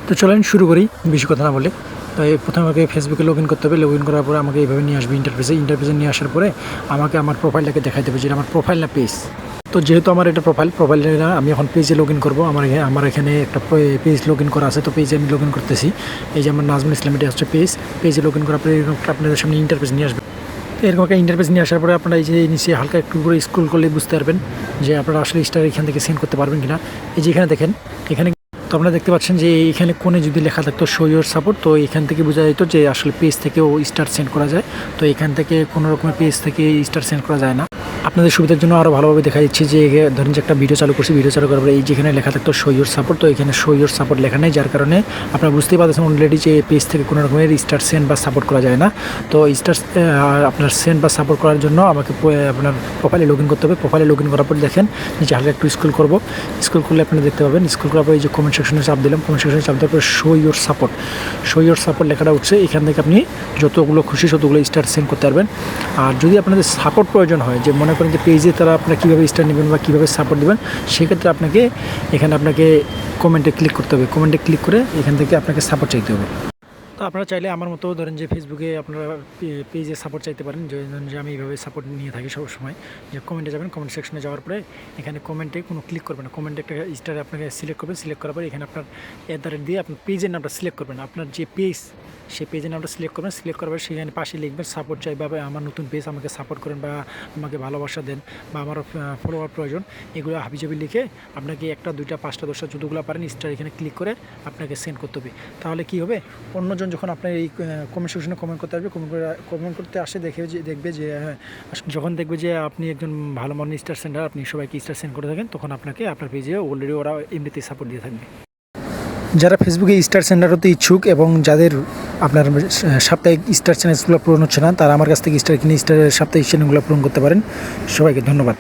তো চলেন শুরু করি, বেশি কথা না বলে। তো প্রথমে আমাকে ফেসবুকে লগ ইন করতে হবে। লগ ইন করার পরে আমাকে এইভাবে নিয়ে আসবে ইন্টারফেসে নিয়ে আসার পরে আমাকে আমার প্রোফাইলটাকে দেখাইতে হবে, যেটা আমার প্রোফাইল না পেজ। তো যেহেতু আমার এটা প্রোফাইল না, আমি এখন পেজে লগ ইন করবো। আমার এখানে একটা পেজ লগ ইন করা আছে, তো পেজে আমি লগ ইন করতেছি। এই যে আমার নাজমুল ইসলাম, এটা হচ্ছে পেজে লগ ইন করার পরে আপনাদের সামনে ইন্টারফেস নিয়ে আসবে। তো এরকম একটা ইন্টারফেস নিয়ে আসার পরে আপনারা এই যে নিচে হালকা একটু করে স্ক্রল করলে বুঝতে পারবেন যে আপনারা আসলে স্টার এখান থেকে সেন্ড করতে পারবেন কিনা। এই যে এখানে দেখেন, এখানে তো আপনারা দেখতে পাচ্ছেন যে এখানে কোণে যদি লেখা থাকতো শো ইওর সাপোর্ট, তো এখান থেকে বোঝা যেত যে আসলে পেজ থেকেও স্টার সেন্ড করা যায়। তো এখান থেকে কোনো রকমের পেজ থেকে স্টার সেন্ড করা যায় না। আপনাদের সুবিধার জন্য আরও ভালোভাবে দেখা যাচ্ছে যে ধরেন যে একটা ভিডিও চালু করছি, ভিডিও চালু করার পরে এই যেখানে লেখা থাকতো শো ইওর সাপোর্ট, তো এখানে শো ইওর সাপোর্ট লেখা নেই, যার কারণে আপনারা বুঝতেই পারছেন অলরেডি যে পেজ থেকে কোনো রকমের স্টার সেন্ড বা সাপোর্ট করা যায় না। তো স্টার আপনার সেন্ড বা সাপোর্ট করার জন্য আমাকে আপনার প্রোফাইলে লগ ইন করতে হবে। প্রোফাইলে লগ ইন করার পর দেখেন নিচে হালকা একটু স্ক্রল করবো। স্ক্রল করলে আপনারা দেখতে পাবেন, স্ক্রল করার পর এই যে কমেন্ট সেকশনে চাপ দিলাম, কমেন্ট সেকশনে চাপ দেওয়ার পর শো ইওর সাপোর্ট লেখাটা উঠছে। এখান থেকে আপনি যতগুলো খুশি ততগুলো স্টার সেন্ড করতে পারবেন। আর যদি আপনাদের সাপোর্ট প্রয়োজন হয়, যে মনে করেন যে পেজে তারা আপনারা কীভাবে স্টার নেবেন বা কীভাবে সাপোর্ট দেবেন, সেক্ষেত্রে আপনাকে কমেন্টে ক্লিক করতে হবে। কমেন্টে ক্লিক করে এখান থেকে আপনাকে সাপোর্ট চাইতে হবে। তো আপনারা চাইলে আমার মতো ধরেন যে ফেসবুকে আপনারা পেজে সাপোর্ট চাইতে পারেন, যে আমি এইভাবে সাপোর্ট নিয়ে থাকি সবসময়। যে কমেন্টে যাবেন, কমেন্ট সেকশনে যাওয়ার পরে এখানে কমেন্টে কোনো ক্লিক করবেন না, কমেন্টে একটা স্টার আপনাকে সিলেক্ট করবেন। সিলেক্ট করার পরে এখানে আপনার @ দিয়ে আপনার পেজের নামটা সিলেক্ট করবেন। আপনার যে পেজ, সেই পেজের নামটা সিলেক্ট করবেন। সিলেক্ট করার পরে সেখানে পাশে লিখবেন সাপোর্ট চাই, বা আমার নতুন পেজ, আমাকে সাপোর্ট করেন বা আমাকে ভালোবাসা দেন বা আমার ফলোয়ার প্রয়োজন, এগুলো হাবিজাবি লিখে আপনাকে 1টা 2টা 5টা 10টা যতগুলো পারেন স্টার এখানে ক্লিক করে আপনাকে সেন্ড করতে হবে। তাহলে কী হবে, অন্যজন যখন আপনার এই কমেন্ট সেকশনে কমেন্ট করতে আসবে, কমেন্ট করতে আসে দেখবে যে যখন দেখবে যে আপনি একজন ভালো মানের স্টার সেন্ডার, আপনি সবাইকে স্টার সেন্ড করে থাকেন, তখন আপনাকে আপনার পেজে অলরেডি ওরা এমনিতেই সাপোর্ট দিয়ে থাকবে। যারা ফেসবুকে স্টার সেন্ডার হতে ইচ্ছুক এবং যাদের আপনার সাপ্তাহিক স্টার চ্যানেলগুলো পূরণ হচ্ছে না, তারা আমার কাছ থেকে স্টার কিনে স্টারের সাপ্তাহিক চ্যানেলগুলো পূরণ করতে পারেন। সবাইকে ধন্যবাদ।